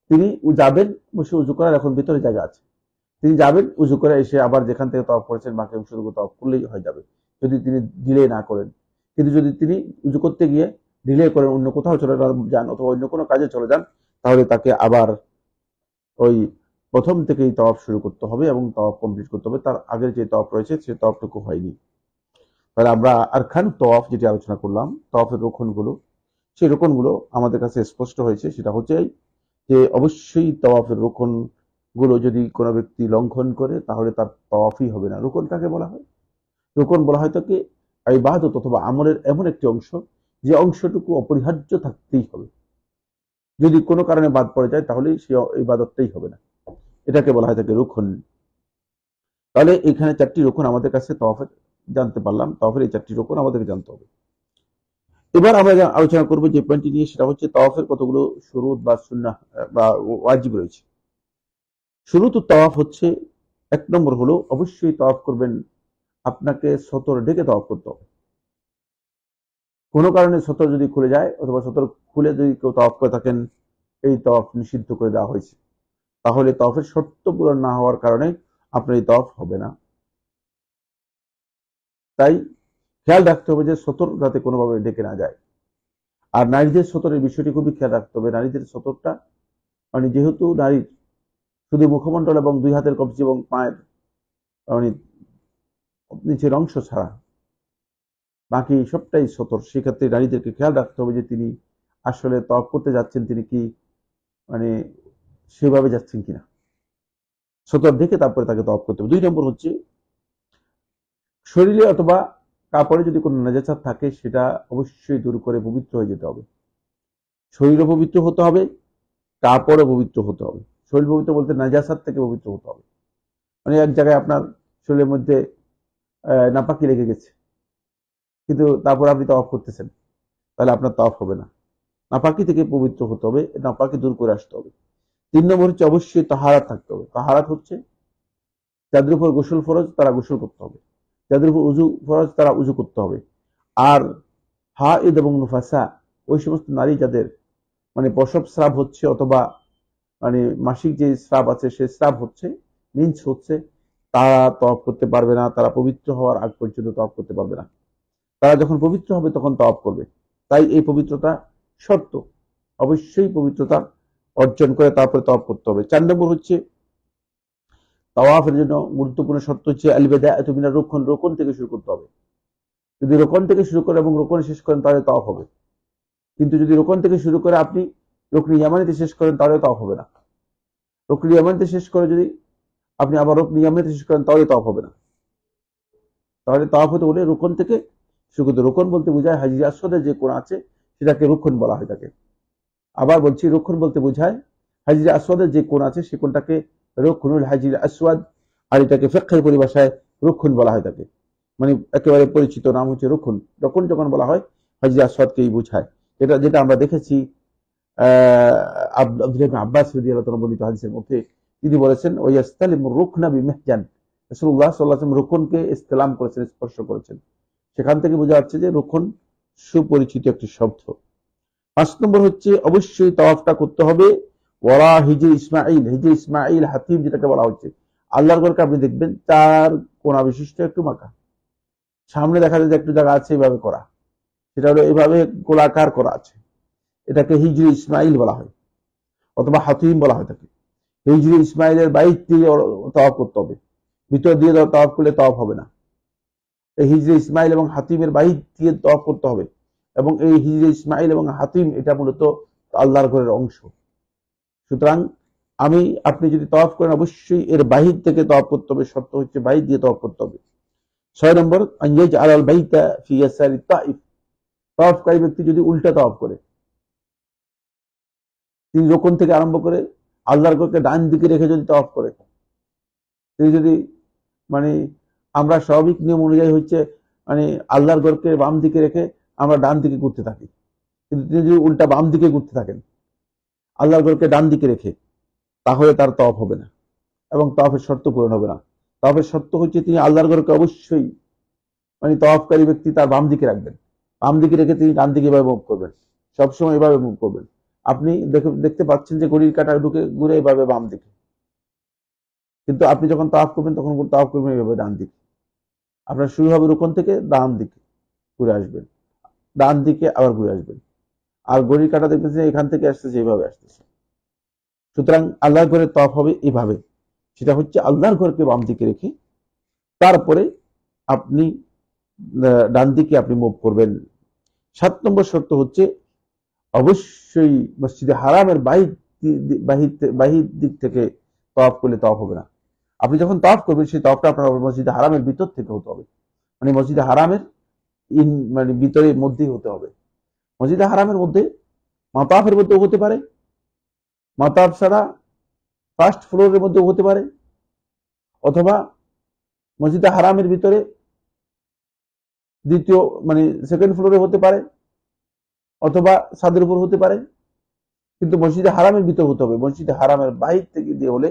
তিনি যাবেন, বসে ওযু করার এখন ভিতরে জায়গা আছে, তিনি যাবেন ওযু করে এসে আবার যেখান থেকে তওয়াফ করেছেন বাকি অংশটুকু তওয়াফ করলেই হয়ে যাবে, যদি তিনি ডিলে না করেন। কিন্তু যদি তিনি ওযু করতে গিয়ে ডিলে করেন, অন্য কোথাও চলে যান অথবা অন্য কোনো কাজে চলে যান, তাহলে তাকে আবার ওই প্রথম থেকেই তওয়াফ শুরু করতে হবে এবং তওয়াফ কমপ্লিট করতে হবে, তার আগের যে তওয়াফ রয়েছে সে তওয়াফটুকু হয়নি। তাহলে আমরা আরকান তওয়াফ যেটি আলোচনা করলাম, তওয়াফের রুকনগুলো, সেই রুকনগুলো আমাদের কাছে স্পষ্ট হয়েছে। সেটা হচ্ছে যে অবশ্যই তওয়াফের রুকনগুলো যদি কোনো ব্যক্তি লঙ্ঘন করে তাহলে তার তওয়াফই হবে না। রুকন কাকে বলা হয়? রুকন বলা হয় তাকে ইবাদত অথবা আমলের এমন একটি অংশ যে অংশটুকু অপরিহার্য থাকতেই হবে, যদি কোনো কারণে বাদ পড়ে যায় তাহলে সে ইবাদতটাই হবে না, এটাকে বলা হয় তাকে রুকন। তাহলে এখানে 4টি রুকন আমাদের কাছে তওয়াফের জানতে পারলাম, তওয়াফের এই 4টি রুকন আমাদেরকে জানতে হবে। এবার আমরা আলোচনা করব যে পয়েন্টটি নিয়ে, সেটা হচ্ছে তওয়াফের কতগুলো শুরুত বা সুন্নাহ বা ওয়াজিব রয়েছে। শুরুতুত তওয়াফ হচ্ছে, 1 নম্বর হলো অবশ্যই তওয়াফ করবেন, আপনাকে সতর ঢেকে তওয়াফ করতে হবে। কোনো কারণে সতর যদি খুলে যায় অথবা সতর খুলে যদি কেউ তওয়াফ করে থাকেন, এই তওয়াফ নিষিদ্ধ করে দেওয়া হয়েছে, তাহলে তওয়াফের শর্ত পূরণ না হওয়ার কারণে আপনার এই তওয়াফ হবে না। তাই খেয়াল রাখতে হবে যে সতর যাতে কোনোভাবে ঢেকে না যায়। আর নারীদের সতরের বিষয়টি খুবই খেয়াল রাখতে হবে। নারীদের সতরটা, মানে যেহেতু নারীর শুধু মুখমণ্ডল এবং 2 হাতের কবজি এবং পায়ের মানে নিচের অংশ ছাড়া বাকি সবটাই সতর, সেক্ষেত্রে নারীদেরকে খেয়াল রাখতে হবে যে তিনি আসলে তওয়াফ করতে যাচ্ছেন, তিনি কি মানে সেভাবে যাচ্ছেন কিনা, সতর ঢেকে তারপরে তাকে তওয়াফ করতে হবে। 2 নম্বর হচ্ছে শরীরে অথবা কাপড়ে যদি কোনো নাজাসাত থাকে সেটা অবশ্যই দূর করে পবিত্র হয়ে যেতে হবে। শরীরও পবিত্র হতে হবে, কাপড়ও পবিত্র হতে হবে। শরীর পবিত্র বলতে নাজাসাত থেকে পবিত্র হতে হবে। মানে এক জায়গায় আপনার শরীরের মধ্যে নাপাকি লেগে গেছে, কিন্তু তারপর আপনি তওয়াফ করতেছেন, তাহলে আপনার তওয়াফ হবে না। নাপাকি থেকে পবিত্র হতে হবে, নাপাকি দূর করে আসতে হবে। 3 নম্বর হচ্ছে অবশ্যই তাহারাত থাকতে হবে। তাহারাত হচ্ছে যাদের উপর গোসল ফরজ তারা গোসল করতে হবে, যাদের উপর উযু ফরজ তারা উযু করতে হবে। আর হাইদ এবং নুফাসা, ওই সমস্ত নারী যাদের মানে প্রসব স্রাব হচ্ছে অথবা মানে মাসিক যে স্রাব আছে সে স্রাব হচ্ছে, মিন্স হচ্ছে, তারা তওয়াফ করতে পারবে না, তারা পবিত্র হওয়ার আগ পর্যন্ত তওয়াফ করতে পারবে না। তারা যখন পবিত্র হবে তখন তওয়াফ করবে। তাই এই পবিত্রতা শর্ত, অবশ্যই পবিত্রতা অর্জন করে তারপরে তওয়াফ করতে হবে। 4 নম্বর হচ্ছে তাওয়াফের জন্য গুরুত্বপূর্ণ শর্ত হচ্ছে আল বিদায়াতু মিনার রুকন, রুকন থেকে শুরু করতে হবে। যদি রোকন থেকে শুরু করে এবং রোকন শেষ করেন তাহলে তওয়াফ হবে। কিন্তু যদি রোকন থেকে শুরু করে আপনি রুকনি ইয়ামানিতে শেষ করেন তাহলে তওয়াফ হবে না। রুকনি ইয়ামানিতে শেষ করে যদি আপনি আবার রুকনি ইয়ামানিতে শেষ করেন তাহলে তওয়াফ হবে না। তাহলে তওয়াফ হতে হলে রোকন থেকে শুরু করতে। রোকন বলতে বোঝায় হাজির আসওয়াদের যে কোণ আছে সেটাকে রুকন বলা হয় থাকে। আবার বলছি, রুকন বলতে বোঝায় হাজির আসওয়াদের যে কোণ আছে সে কোণটাকে রুকনুল হাজির আসওয়াদ, আর এটাকে ফিকহের পরিভাষায় রুকন বলা হয় থাকে। মানে একেবারে পরিচিত নাম হচ্ছে রুকন। রুকন যখন বলা হয় হাজির আসওয়াদকেই বোঝায়। যেটা আমরা দেখেছি আব্দুল্লাহ ইবনে আব্বাস রাদিয়াল্লাহু তাআলা বর্ণিত হাদিসের মধ্যে তিনি বলেছেন ওয়ায়াস্তালিমুর রুকনা বিমিহজান, রাসূলুল্লাহ সাল্লাল্লাহু আলাইহি ওয়াসাল্লাম রুকনকে ইসতিলাম করেছেন, স্পর্শ করেছেন। সেখান থেকে বোঝা যাচ্ছে যে রুকন সুপরিচিত একটি শব্দ। 5 নম্বর হচ্ছে অবশ্যই তাওয়াফটা করতে হবে ওয়ারা হিজর ইসমাইল, হিজর ইসমাইল হাতিম যেটাকে বলা হচ্ছে। আল্লাহর ঘরকে আপনি দেখবেন 4 কোণা বিশিষ্ট একটু মাকা, সামনে দেখা যায় যে একটু জায়গা আছে এভাবে করা, সেটা হলো এভাবে গোলাকার করা আছে, এটাকে হিজরি ইসমাইল বলা হয় অথবা হাতিম বলা হয় থাকে। হিজরি ইসমাইলের বাইর দিয়ে তাওয়াফ করতে হবে, ভিতর দিয়ে তাওয়াফ করলে তাওয়াফ হবে না। এই হিজরি ইসমাইল এবং হাতিমের বাইর দিয়ে তাওয়াফ করতে হবে, এবং এই হিজরি ইসমাইল এবং হাতিম এটা মূলত আল্লাহর ঘরের অংশ। সুতরাং আপনি যদি তাওয়াফ করেন অবশ্যই এর বাহির থেকে তাওয়াফ করতে হবে, শর্ত হচ্ছে বাহির দিয়ে তাওয়াফ করতে হবে। 6 নম্বর আনয়াজ আলাল বাইতা ফি ইয়াসারি তাইফ, তাওয়াফকারী ব্যক্তি যদি উল্টা তাওয়াফ করে, তিনি রোকন থেকে আরম্ভ করে আল্লাহর ঘরকে ডান দিকে রেখে যদি তাওয়াফ করে, তিনি যদি মানে আমরা স্বাভাবিক নিয়ম অনুযায়ী হচ্ছে মানে আল্লাহর ঘরকে বাম দিকে রেখে আমরা ডান দিকে ঘুরতে থাকি, কিন্তু তিনি যদি উল্টা বাম দিকে ঘুরতে থাকেন আল্লাহর ঘরকে ডান দিকে রেখে, তাহলে তার তাওয়াফ হবে না এবং তাওয়াফের শর্ত পূরণ হবে না। তাওয়াফের শর্ত হচ্ছে তিনি আল্লাহর ঘরকে অবশ্যই মানে তাওয়াফকারী ব্যক্তি তার বাম দিকে রাখবেন, বাম দিকে রেখে তিনি ডান দিকে এভাবে মুভ করবেন, সবসময় এভাবে মুভ করবেন। আপনি দেখতে পাচ্ছেন যে ঘড়ির কাঁটা ঢুকে ঘুরে এভাবে বাম দিকে, কিন্তু আপনি যখন তাওয়াফ করবেন তখন তাওয়াফ করবেন এভাবে ডান দিকে। আপনার শুরু হবে রুকন থেকে, ডান দিকে ঘুরে আসবেন, ডান দিকে আবার ঘুরে আসবেন, আর ঘড়ির কাঁটা দেখতেছেন এখান থেকে আসতেছে এইভাবে আসতেছে। সুতরাং আল্লাহর ঘরের তাওয়াফ হবে এইভাবে, সেটা হচ্ছে আল্লাহর ঘরকে বাম দিকে রেখে তারপরে আপনি ডান দিকে আপনি মুভ করবেন। 7 নম্বর শর্ত হচ্ছে অবশ্যই মসজিদে হারামের বাহির দিক থেকে তাওয়াফ করলে তাওয়াফ হবে না। আপনি যখন তাওয়াফ করবেন সেই তাওয়াফটা আপনার মসজিদে হারামের ভিতর থেকে হতে হবে, মানে মসজিদে হারামের মানে ভিতরে মধ্যেই হতে হবে। মসজিদে হারামের মধ্যে মাতাফের মধ্যেও হতে পারে, মাতাফ ছাড়া ফার্স্ট ফ্লোরের মধ্যেও হতে পারে, অথবা মসজিদে হারামের ভিতরে দ্বিতীয় মানে সেকেন্ড ফ্লোরে হতে পারে, অথবা ছাদের উপর হতে পারে, কিন্তু মসজিদে হারামের ভিতর হতে হবে। মসজিদে হারামের বাইরে থেকে দিয়ে হলে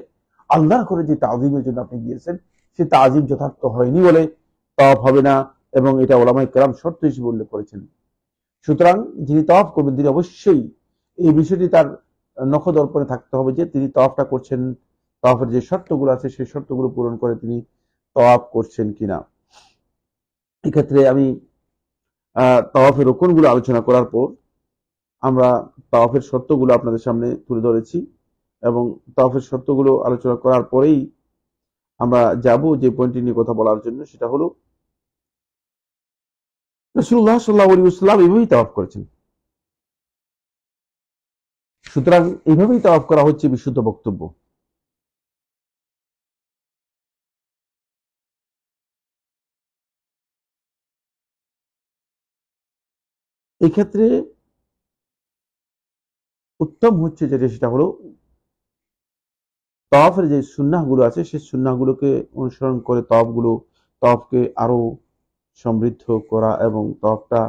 আল্লাহর করে যে তাজিমের জন্য আপনি গিয়েছেন সে তাজিম যথার্থ হয়নি বলে তাওয়াফ হবে না, এবং এটা ওলামায়ে কেরাম শর্ত হিসেবে উল্লেখ করেছেন। সুতরাং যিনি তাওয়াফ করবেন তিনি অবশ্যই এই বিষয়টি তার নখদর্পণে থাকতে হবে যে তিনি তাওয়াফটা করছেন, তাওয়াফের যে শর্তগুলো আছে সেই শর্তগুলো পূরণ করে তিনি তাওয়াফ করছেন কিনা। এক্ষেত্রে আমি তাওয়াফের রুকনগুলো আলোচনা করার পর আমরা তাওয়াফের শর্তগুলো আপনাদের সামনে তুলে ধরেছি, এবং তাওয়াফের শর্তগুলো আলোচনা করার পরেই আমরা যাব যে পয়েন্টটি নিয়ে কথা বলার জন্য, সেটা হলো রাসূলুল্লাহ সাল্লাল্লাহু আলাইহি ওয়াসাল্লাম এইভাবেই তাওয়াফ করেছেন। সুতরাং এইভাবেই তাওয়াফ করা হচ্ছে বিশুদ্ধ বক্তব্য। এই ক্ষেত্রে উত্তম হচ্ছে যেটা সেটা হলো তাওয়াফের যে সুন্নাহগুলো আছে সেই সুন্নাহগুলোকে অনুসরণ করে তাওয়াফকে আরো সমৃদ্ধ করা, এবং তাওয়াফটা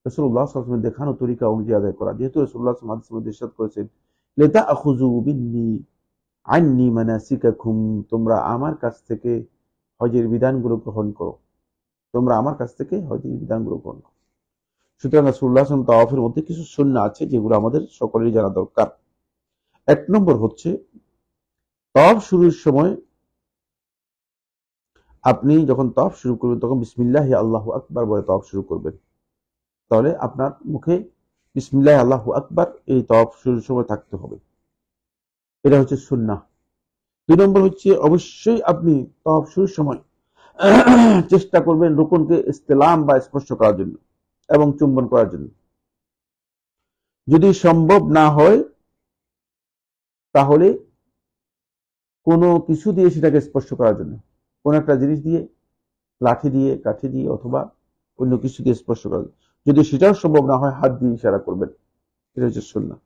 রাসূলুল্লাহ সাল্লাল্লাহু আলাইহি ওয়াসাল্লাম দেখানো তরিকা অনুযায়ী আদায় করা। যেহেতু রাসূলুল্লাহ সাল্লাল্লাহু আলাইহি ওয়াসাল্লাম হাদিসে ইরশাদ করেছেন লিতাআখুযু মিন্নি আন্নী মানাসিকাকুম, তোমরা আমার কাছ থেকে হজের বিধানগুলো গ্রহণ করো, তোমরা আমার কাছ থেকে হজের বিধানগুলো গ্রহণ করো। সুতরাং রাসূলুল্লাহ সাল্লাল্লাহু আলাইহি ওয়াসাল্লাম তাওয়াফের মধ্যে কিছু সুন্নাহ আছে যেগুলো আমাদের সকলেরই জানা দরকার। এক নম্বর হচ্ছে তওয়াফ শুরুর সময় আপনি যখন তওয়াফ শুরু করবেন তখন বিসমিল্লাহি আল্লাহু আকবার বলে তওয়াফ শুরু করবেন। তাহলে আপনার মুখে বিসমিল্লাহি আল্লাহু আকবার এই তওয়াফ শুরুর সময় থাকতে হবে। এটা হচ্ছে সুন্নাহ। 2 নম্বর হচ্ছে অবশ্যই আপনি তওয়াফ শুরুর সময় চেষ্টা করবেন রুকুনকে ইস্তেলাম বা স্পর্শ করার জন্য এবং চুম্বন করার জন্য। যদি সম্ভব না হয় তাহলে কোনো কিছু দিয়ে সেটাকে স্পর্শ করার জন্য, কোন একটা জিনিস দিয়ে, লাঠি দিয়ে, কাঠি দিয়ে অথবা অন্য কিছু দিয়ে স্পর্শ করার জন্য। যদি সেটাও সম্ভব না হয় হাত দিয়ে ইশারা করবেন। এটা হচ্ছে সুন্নাহ।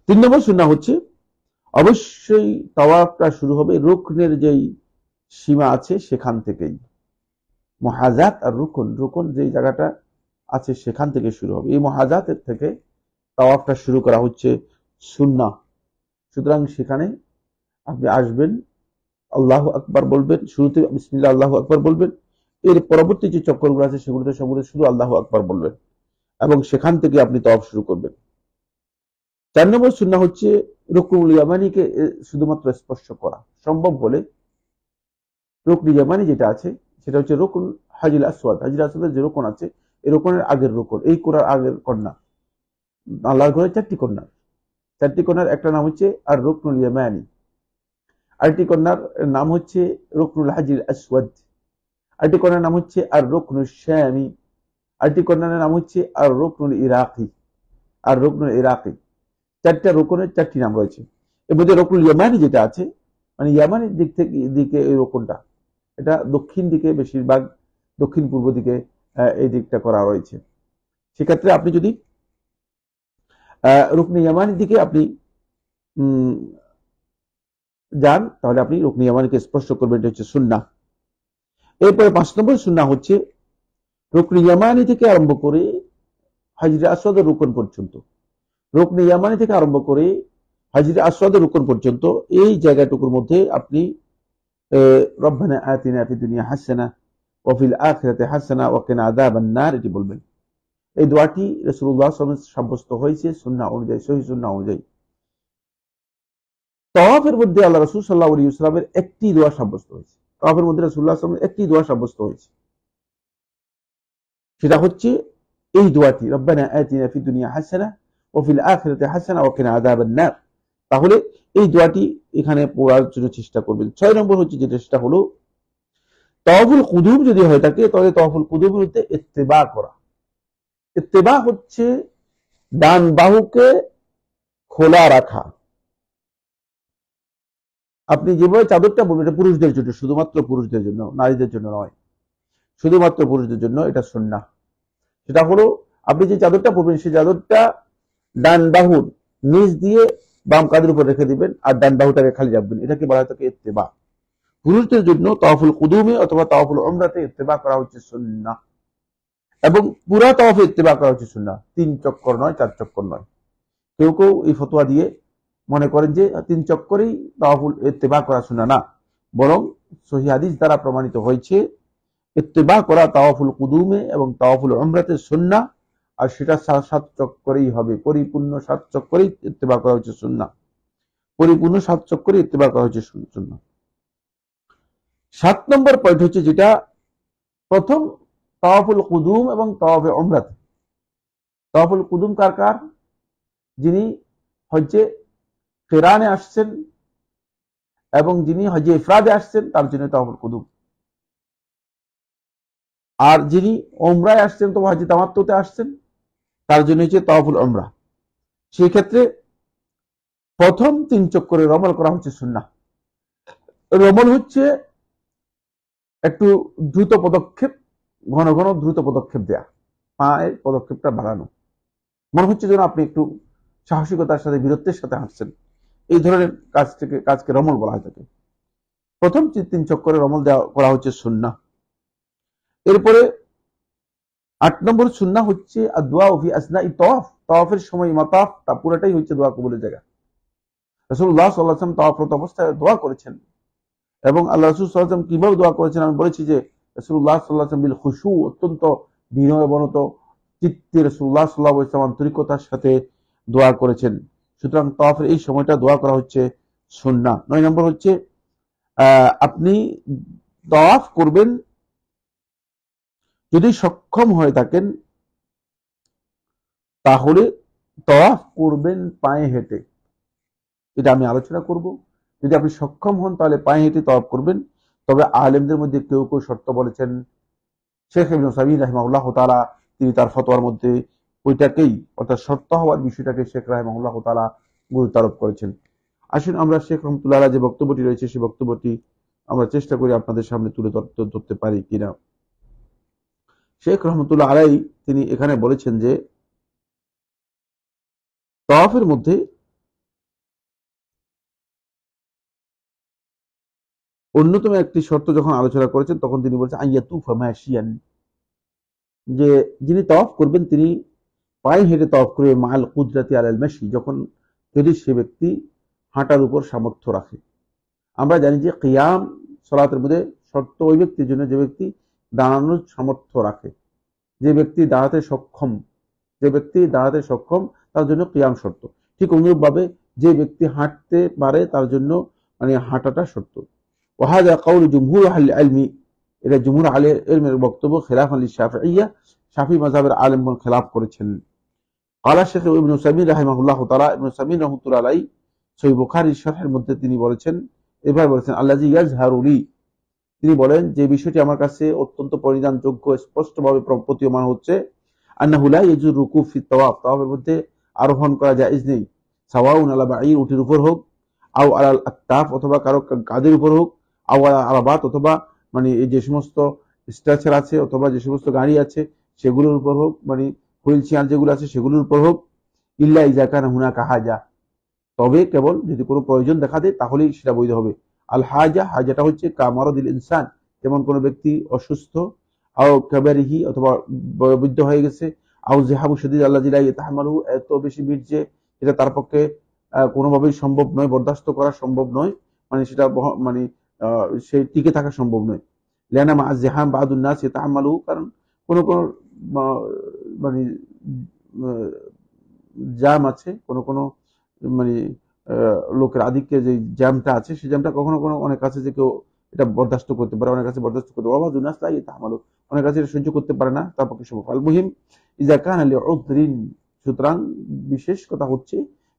3 নম্বর সুন্নাহ হচ্ছে অবশ্যই তাওয়াফটা শুরু হবে রুকনের যেই সীমা আছে সেখান থেকেই। মুহাজাত আর রুকন যেই জায়গাটা আছে সেখান থেকে শুরু হবে। এই মুহাজাতের থেকে তাওয়াফটা শুরু করা হচ্ছে সুন্নাহ। সুতরাং সেখানে আপনি আসবেন, আল্লাহু আকবার বলবেন, শুরুতে বিসমিল্লাহ আল্লাহু আকবার বলবেন, এর পরবর্তী যে চক্করগুলো আছে সেগুলোতে সবগুলো শুধু আল্লাহু আকবার বলবেন এবং সেখান থেকে আপনি তাওয়াফ শুরু করবেন। 4 নম্বর সুন্নাহ হচ্ছে রুকনুল ইয়ামানিকে শুধুমাত্র স্পর্শ করা। সম্ভব হলে রুকনুল ইয়ামানি যেটা আছে সেটা হচ্ছে রুকন হাজির আসওয়াদ। হাজির আসওয়াদের যে রুকন আছে এই রুকনের আগের রুকন, এই কোরার আগের কন্যা। আল্লাহর ঘরে 4টি কন্যা, 4টি কন্যার একটা নাম হচ্ছে আর রুকনুল ইয়ামানি, আরেকটি কন্যার নাম হচ্ছে রুকনুল হাজির আসওয়াদ, আরেকটি কন্যার নাম হচ্ছে আর রুকনুল শামি, আরেকটি কন্যার নাম হচ্ছে আর রুকনুল ইরাকি। আর রুকনুল ইরাকি 4টা রুকনের 4টি নাম রয়েছে। এর মধ্যে রুকনুল ইয়ামানি যেটা আছে, মানে ইয়ামানের দিকে এই রুকনটা, এটা দক্ষিণ দিকে, বেশিরভাগ দক্ষিণ পূর্ব দিকে এই দিকটা করা রয়েছে। সেক্ষেত্রে আপনি যদি রুকনুল ইয়ামানির দিকে আপনি যান তাহলে আপনি রুকনুল ইয়ামানিকে স্পর্শ করবেন। এটা হচ্ছে সুন্নাহ। এরপরে 5 নম্বর সুন্নাহ হচ্ছে রুকনুল ইয়ামানি থেকে আরম্ভ করে হাজরে আসওয়াদের রুকন পর্যন্ত, রুকনুল ইয়ামানি থেকে আরম্ভ করে হাজরে আসওয়াদের রুকন পর্যন্ত এই জায়গাটুকুর মধ্যে আপনি রব্বানা আতিনা ফিদ দুনিয়া হাসানা ওয়া ফিল আখিরাতি হাসানা ওয়া কিনা আযাবান নার এটি বলবেন। এই দোয়াটি রাসূলুল্লাহ সাল্লাল্লাহু আলাইহি ওয়াসাল্লাম সাব্যস্ত হয়েছে সুন্নাহ অনুযায়ী, সহিহ সুন্নাহ অনুযায়ী। তাওয়াফের মধ্যে আল্লাহ রাসূল সাল্লাল্লাহু আলাইহি ওয়াসাল্লামের একটি দোয়া সাব্যস্ত হয়েছে। তাওয়াফের মধ্যে রাসূলুল্লাহ সাল্লাল্লাহু আলাইহি ওয়াসাল্লামের একটি দোয়া সাব্যস্ত হয়েছে, সেটা হচ্ছে এই দোয়াটি রব্বানা আতিনা ফিদ দুনিয়া হাসানা ওয়া ফিল আখিরাতি হাসানা ওয়া কিনা আযাবান নার। তাহলে এই দোয়াটি এখানে পড়ার জন্য চেষ্টা করবেন। 6 নম্বর হচ্ছে যেটা, সেটা হলো তাওয়াফুল কুদুম যদি হয়ে থাকে তাহলে তাওয়াফুল কুদুম হতে ইত্তিবা করা। ইত্তিবা হচ্ছে ডান বাহুকে খোলা রাখা। আপনি যেভাবে চাদরটা বলবেন এটা পুরুষদের জন্য, শুধুমাত্র পুরুষদের জন্য, নারীদের জন্য নয়, শুধুমাত্র পুরুষদের জন্য এটা সুন্নাহ। সেটা হলো আপনি যে চাদরটা পরবেন সেই চাদরটা ডান বাহুর নিচ দিয়ে বাম কাঁধের উপর রেখে দিবেন আর ডান বাহুটাকে খালি রাখবেন। এটাকে বলা হয় থাকে ইত্তিবা। পুরুষদের জন্য তাওয়াফুল কুদুমে অথবা তাওয়াফুল উমরাতে ইত্তিবা করা হচ্ছে সুন্নাহ এবং পুরা তাওয়াফে ইত্তিবা করা হচ্ছে সুন্নাহ। 3 চক্কর নয়, 4 চক্কর নয়। কেউ কেউ এই ফতোয়া দিয়ে মনে করেন যে 3 চক্করেই তাওয়াফুল ইত্তিবা করা সুন্নাহ, না, বরং সহিহ হাদিস দ্বারা প্রমাণিত হয়েছে ইত্তিবা করা তাওয়াফুল কুদুমে এবং তাওয়াফুল উমরাতে সুন্নাহ, আর সেটা 7 চক্করেই হবে। পরিপূর্ণ 7 চক্করেই ইত্তিবা করা হচ্ছে সুন্নাহ, পরিপূর্ণ 7 চক্করেই ইত্তিবা করা হচ্ছে সুন্নাহ। 7 নম্বর পয়েন্ট হচ্ছে যেটা প্রথম তাওয়াফুল কুদুম এবং তাওয়াফে উমরাতে। তাওয়াফুল কুদুম কার কার? যিনি হজ্জে কিরানে আসছেন এবং যিনি হজ্জে ইফরাদে আসছেন তার জন্য তাওয়াফুল কুদুম, আর যিনি উমরায় আসছেন তো হজ্জে তামাত্তুতে আসছেন তার জন্য হচ্ছে তাওয়াফুল উমরা। সেই ক্ষেত্রে প্রথম 3 চক্করে রমল করা হচ্ছে সুন্নাহ। রমল হচ্ছে একটু দ্রুত পদক্ষেপ, ঘন ঘন দ্রুত পদক্ষেপ দেয়া, পায়ের পদক্ষেপটা বাড়ানো, মনে হচ্ছে যেন আপনি একটু সাহসিকতার সাথে বীরত্বের সাথে হাঁটছেন। এই ধরনের কাজকে রমল বলা হয় থাকে। প্রথম 3 চক্করে রমল দেওয়া করা হচ্ছে সুন্নাহ। এরপরে 8 নম্বর সুন্নাহ হচ্ছে দোয়া ফি আসনাই তাওয়াফ। তাওয়াফের সময় মাতাফ তা পুরোটাই হচ্ছে দোয়া কবুলের জায়গা। রাসূলুল্লাহ সাল্লাল্লাহু আলাইহি ওয়াসাল্লাম তাওয়াফরত অবস্থায় দোয়া করেছেন এবং আল্লাহ রাসূল সাল্লাল্লাহু আলাইহি ওয়াসাল্লাম কিভাবে দোয়া করেছেন আমি বলেছি যে রাসূলুল্লাহ সাল্লাল্লাহু আলাইহি ওয়াসাল্লাম বিল খুশু, অত্যন্ত বিনয়বনত চিত্তে রাসূলুল্লাহ সাল্লাল্লাহু আলাইহি ওয়াসাল্লাম আন্তরিকতার সাথে দোয়া করেছেন। সুতরাং তাওয়াফের এই সময়টা দোয়া করা হচ্ছে সুন্নাহ। 9 নম্বর হচ্ছে আপনি তাওয়াফ করবেন যদি সক্ষম হয়ে থাকেন, তাহলে তাওয়াফ করবেন পায়ে হেঁটে। এটা আমি আলোচনা করব। যদি আপনি সক্ষম হন তাহলে পায়ে হেঁটে তাওয়াফ করবেন। তবে আলেমদের মধ্যে কেউ কেউ শর্ত বলেছেন। শেখ ইবনে উসাইমিন রাহিমাহুল্লাহ তাআলা তিনি তার ফতোয়ার মধ্যে ওইটাকেই, অর্থাৎ শর্ত হওয়ার বিষয়টাকে শেখ রাহিমাহুল্লাহ তাআলা গুরুত্ব আরোপ করেছেন। আসুন আমরা শেখ রহমতুল্লাহ আলাইহির যে বক্তব্যটি রয়েছে সেই বক্তব্যটি আমরা চেষ্টা করি আপনাদের সামনে তুলে ধরতে পারি কিনা। শেখ রহমতুল্লাহ আলাইহি তিনি এখানে বলেছেন যে তাওয়াফের মধ্যে অন্যতম একটি শর্ত যখন আলোচনা করেছেন তখন তিনি বলছেন আইয়াতুফা মাশিয়ান, যে যিনি তাওয়াফ করবেন তিনি পায়ে হেঁটে তাওয়াফ করবে মাল কুদরাতি আলাল মাশি, যখন যদি সে ব্যক্তি হাঁটার উপর সামর্থ্য রাখে। আমরা জানি যে কিয়াম সালাতের মধ্যে শর্ত ওই ব্যক্তির জন্য যে ব্যক্তি দাঁড়ানোর সামর্থ্য রাখে, যে ব্যক্তি দাঁড়াতে সক্ষম তার জন্য কিয়াম শর্ত। ঠিক অনুরূপভাবে যে ব্যক্তি হাঁটতে পারে তার জন্য মানে হাঁটাটা শর্ত। ওয়াহাদা কাউল জুমহুর আহলি ইলমি, এটা জুমহুর আহলি ইলমের বক্তব্য, খিলাফান লিশাফিঈয়া, শাফি মাযহাবের আলেমগণ খেলাফ করেছেন। ক্বালা শেখ ইবনে উসাইমিন রাহিমাহুল্লাহ তাআলা, ইবনে উসাইমিন রাহমাতুল্লাহ আলাইহি সহিহ বুখারীর শরহের মধ্যে তিনি বলেছেন, এভাবে বলেছেন আল্লাযী ইয়াজহারু লি, তিনি বলেন যে বিষয়টি আমার কাছে অত্যন্ত পরিধানযোগ্য, স্পষ্টভাবে প্রতীয়মান হচ্ছে, আন্নাহু লা ইয়াজুর রুকু ফি তাওয়াফ, তাওয়াফের মধ্যে আরোহণ করা জায়েজ নেই। সাওয়াউন আলা বাঈর, উটের উপর হোক, আও আলাল আকতাফ, অথবা কারো কাঁধের উপর হোক, আও আলা আরাবাত, অথবা মানে এই যে সমস্ত স্ট্রাকচার আছে অথবা যে সমস্ত গাড়ি আছে সেগুলোর উপর হোক, মানে হুইল চেয়ার যেগুলো আছে সেগুলোর উপর হোক, ইল্লা ইযা কানা হুনাকা হাজা, তবে কেবল যদি কোনো প্রয়োজন দেখা দেয় তাহলেই সেটা বৈধ হবে। আল হাজা, হাজাটা হচ্ছে কামারাদিল ইনসান, যেমন কোনো ব্যক্তি অসুস্থ, আও কাবারিহি, অথবা বৃদ্ধ হয়ে গেছে, আও জিহাবু শাদীদ আল্লাযী লা ইয়াতাহাম্মালু, এত বেশি ভিড় যে এটা তার পক্ষে কোনোভাবেই সম্ভব নয়, বরদাস্ত করা সম্ভব নয়, মানে সেটা মানে সে টিকে থাকা সম্ভব নয়। লিআন্না মা আয-যিহাম বা'দুন নাস ইয়াতাহাম্মালু, কারণ কোনো কোনো মানে জ্যাম আছে, কোনো কোনো মানে লোকের আধিক্যে যে জ্যামটা আছে সেই জ্যামটা কখনো কোনো অনেক কাছে যে কেউ এটা বরদাস্ত করতে পারে, অনেক কাছে বরদাস্ত করতে পারে, বা'দুন নাস লা ইয়াতাহাম্মালু, অনেক কাছে এটা সহ্য করতে পারে না, তার পক্ষে সম্ভব। আল মুহিম ইযা কানা লিউযরিন, সুতরাং বিশেষ কথা হচ্ছে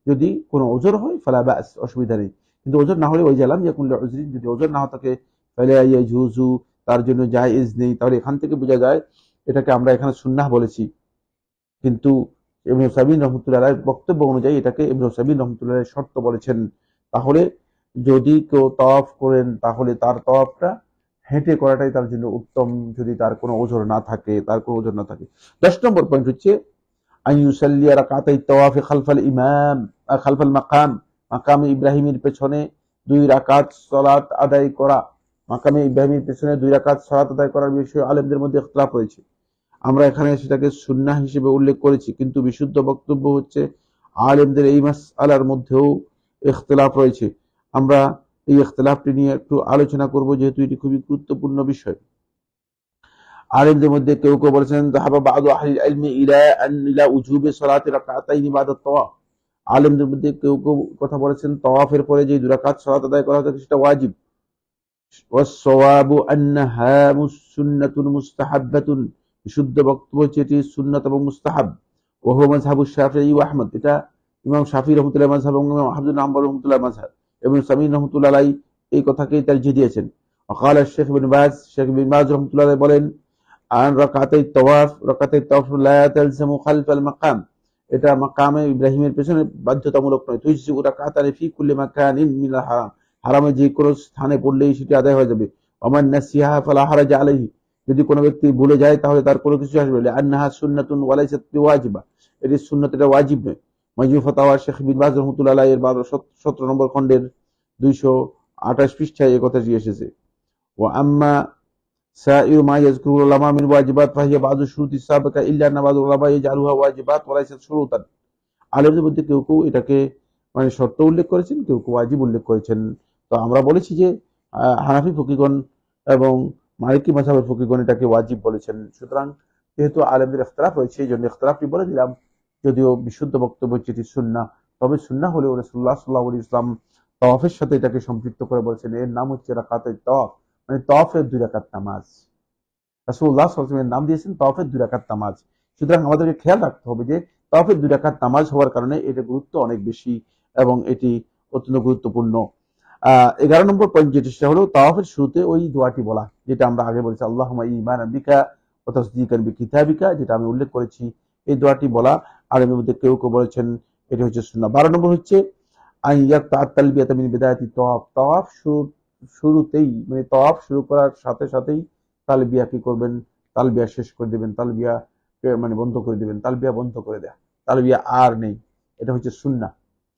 যদি কোনো ওজর হয় ফালা বাস, অসুবিধা নেই। কিন্তু ওজর না হলে ওই জালাম ইয়াকুন লিউযরিন, যদি ওজর না থাকে ফালা ইয়াজুজু, তার জন্য জায়েজ নেই। তাহলে এখান থেকে বোঝা যায় এটাকে আমরা এখানে সুন্নাহ বলেছি, কিন্তু ইবনে উসাইমিন রাহমাতুল্লাহ আলাইহির বক্তব্য অনুযায়ী এটাকে ইবনে উসাইমিন রাহমাতুল্লাহ আলাইহি শর্ত বলেছেন। তাহলে যদি কেউ তাওয়াফ করেন তাহলে তার তাওয়াফটা হেঁটে করাটাই তার জন্য উত্তম, যদি তার কোনো ওজর না থাকে, 10 নম্বর পয়েন্ট হচ্ছে আন ইউসাল্লিয়া রাকাতাই তাওয়াফি খালফাল ইমাম, খালফাল মাকাম, মাকামে ইব্রাহিমের পেছনে 2 রাকাত সালাত আদায় করা। মাকামে ইব্রাহিমের পেছনে 2 রাকাত সালাত আদায় করার বিষয়ে আলেমদের মধ্যে ইখতিলাফ রয়েছে। আমরা এখানে সেটাকে সুন্নাহ হিসেবে উল্লেখ করেছি, কিন্তু বিশুদ্ধ বক্তব্য হচ্ছে আলেমদের এই মাসআলার মধ্যেও ইখতিলাফ রয়েছে। আমরা এই ইখতিলাফটি নিয়ে একটু আলোচনা করব, যেহেতু এটি খুবই গুরুত্বপূর্ণ বিষয়। আলেমদের মধ্যে কেউ কেউ বলেছেন যাহাবা বা'দু আহলিল ইলমি ইলা উজুবি সালাতি রাকাতাইনি বাদা তাওয়াফ, আলেমদের মধ্যে কেউ কেউ কথা বলেছেন তাওয়াফের পরে যে 2 রাকাত সালাত আদায় করা হবে সেটা ওয়াজিব। ওয়াস-সাওয়াবু আন্নাহা সুন্নাতুন মুস্তাহাব্বাতুন, বিশুদ্ধ বক্তব্য হচ্ছে এটি সুন্নাত এবং মুস্তাহাব। ওয়া হুয়া মাযহাবু শাফিঈ ওয়া আহমদ, এটা ইমাম শাফিঈ রাহমাতুল্লাহ মাযহাব এবং ইমাম আহমদ বিন হাম্বল রাহমাতুল্লাহ মাযহাব। ইবনে সামিন রাহমাতুল্লাহ আলাইহি এই কথাকেই তারজিহ দিয়েছেন। وقال الشيخ بن باز, শেখ বিন বাজ রাহমাতুল্লাহ আলাইহি বলেন আন রাকাতাই তাওয়াফ লা তালজামু খালফাল মাকাম, এটা মাকামে ইব্রাহিমের পেছনে বাধ্যতামূলক নয়। তুইসি রাকাতানি ফি কুল্লি মাকানিন মিনাল হারাম, হারামে যে কোনো স্থানে পড়লেই সেটি আদায় হয়ে যাবে। ওমান নাসিহা ফালা হারাজা আলাইহি, যদি কোনো ব্যক্তি ভুলে যায় তাহলে তার কোনো কিছু আসবে না। আন্নাহা সুন্নাতুন ওয়া লাইসাত বিওয়াজিবা, এটি সুন্নাত, এটা ওয়াজিব নয়। মাজমু ফাতাওয়া শেখ বিন বাজ রাহমাতুল্লাহ আলাইহি এর 17 নম্বর খণ্ডের 228 পৃষ্ঠায় এই কথাটি এসেছে। ওয়া আম্মা সাইরু মা ইয়াযকুরু উলামা মিন ওয়াজিবাত ফাহিয়া বাযু শুরুতি সাবাকা ইল্লা আন্না বাযু উলামা ইয়াজআলুহা ওয়াজিবাত ওয়া লাইসাত শুরুতান, আলেমদের মধ্যে কেউ কেউ এটাকে মানে শর্ত উল্লেখ করেছেন, কেউ কেউ ওয়াজিব উল্লেখ করেছেন। তো আমরা বলেছি যে হানাফি ফকিহগণ এবং মালিকি মাযহাবের ফকিহগণ এটাকে ওয়াজিব বলেছেন। সুতরাং যেহেতু আলেমদের ইখতিলাফ রয়েছে এই জন্য ইখতিলাফটি বলে দিলাম, যদিও বিশুদ্ধ বক্তব্য যেটি সুন্নাহ। তবে সুন্নাহ হলেও রাসূলুল্লাহ সাল্লাল্লাহু আলাইহি ওয়াসাল্লাম তাওয়াফের সাথে এটাকে সম্পৃক্ত করে বলছেন এর নাম হচ্ছে রাকাতুত তাওয়াফ, মানে তাওয়াফের 2 রাকাত নামাজ। রাসূলুল্লাহ সাল্লাল্লাহু আলাইহি ওয়াসাল্লাম এর নাম দিয়েছেন তাওয়াফের 2 রাকাত নামাজ। সুতরাং আমাদেরকে খেয়াল রাখতে হবে যে তাওয়াফের 2 রাকাত নামাজ হওয়ার কারণে এটার গুরুত্ব অনেক বেশি এবং এটি অত্যন্ত গুরুত্বপূর্ণ। 11 নম্বর পয়েন্ট যেটা সেটা হলো তাওয়াফের শুরুতে ওই দোয়াটি বলা, যেটা আমরা আগে বলেছি আল্লাহুম্মা ঈমানান বিকা ওয়া তাসদীকান বিকিতাবিকা, যেটা আমি উল্লেখ করেছি। এই দোয়াটি বলা, আর এর মধ্যে কেউ কেউ বলেছেন এটি হচ্ছে সুন্নাহ। 12 নম্বর হচ্ছে আইয়াত তালবিয়াতা মিন বিদায়াতি তাওয়াফ, তাওয়াফ শুরুতেই মানে তাওয়াফ শুরু করার সাথে সাথেই তালবিয়া কি করবেন, তালবিয়া শেষ করে দিবেন, তালবিয়া মানে বন্ধ করে দিবেন, তালবিয়া বন্ধ করে দেয়া, তালবিয়া আর নেই, এটা হচ্ছে সুন্নাহ।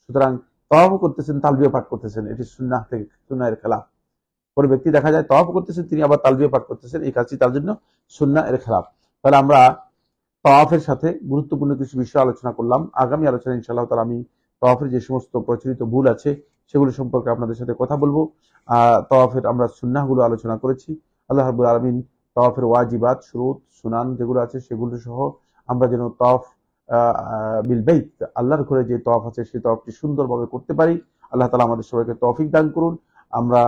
সুতরাং তাওয়াফ করতেছেন তালবিয়া পাঠ করতেছেন, এটি সুন্নাহ থেকে সুন্নাহের খেলাফ। কোন ব্যক্তি দেখা যায় তাওয়াফ করতেছেন তিনি আবার তালবিয়া পাঠ করতেছেন, এই কাজটি তার জন্য সুন্নাহ এর খেলাফ। তাহলে আমরা তাওয়াফের সাথে গুরুত্বপূর্ণ কিছু বিষয় আলোচনা করলাম। আগামী আলোচনায় ইনশাআল্লাহ তাআলা আমি তাওয়াফের যে সমস্ত প্রচলিত ভুল আছে সেগুলো সম্পর্কে আপনাদের সাথে কথা বলবো। তাওয়াফের আমরা সুন্নাহগুলো আলোচনা করেছি। আল্লাহ রাব্বুল আলামিন তাওয়াফের ওয়াজিবাত, শুরুত, সুনান যেগুলো আছে সেগুলো সহ আমরা যেন তাওয়াফ বিল বাইত, আল্লাহর ঘরে যে তাওয়াফ আছে সেই তাওয়াফটি সুন্দরভাবে করতে পারি। আল্লাহ তাআলা আমাদের সবাইকে তৌফিক দান করুন। আমরা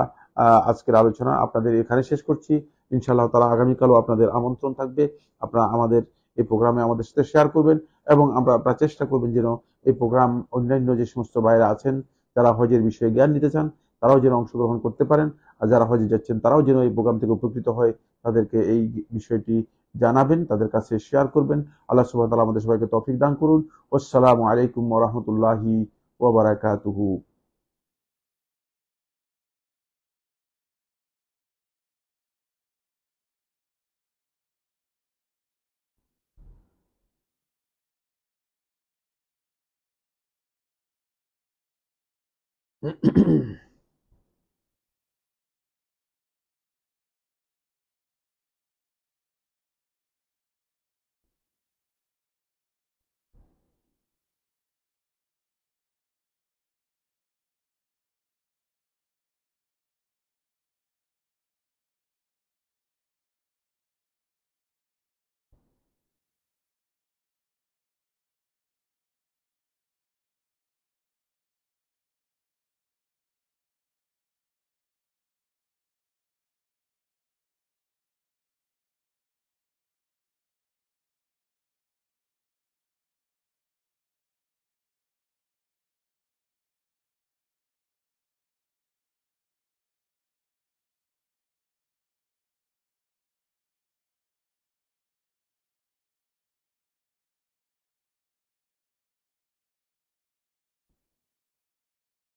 আজকের আলোচনা আপনাদের এখানে শেষ করছি। ইনশাআল্লাহ তাআলা আগামীকালও আপনাদের আমন্ত্রণ থাকবে। আপনারা আমাদের এই প্রোগ্রামে আমাদের সাথে শেয়ার করবেন এবং আপনারা চেষ্টা করবেন যেন এই প্রোগ্রাম অন্যান্য যে সমস্ত ভাইরা আছেন যারা হজের বিষয়ে জ্ঞান নিতে চান তারাও যেন অংশগ্রহণ করতে পারেন, আর যারা হজে যাচ্ছেন তারাও যেন এই প্রোগ্রাম থেকে উপকৃত হয় তাদেরকে এই বিষয়টি জানাবেন, তাদের কাছে শেয়ার করবেন। আল্লাহ সুবহানাহু ওয়া তাআলা আমাদের সবাইকে তৌফিক দান করুন। আসসালামু আলাইকুম ওয়া রাহমাতুল্লাহি ওয়া বারাকাতুহু।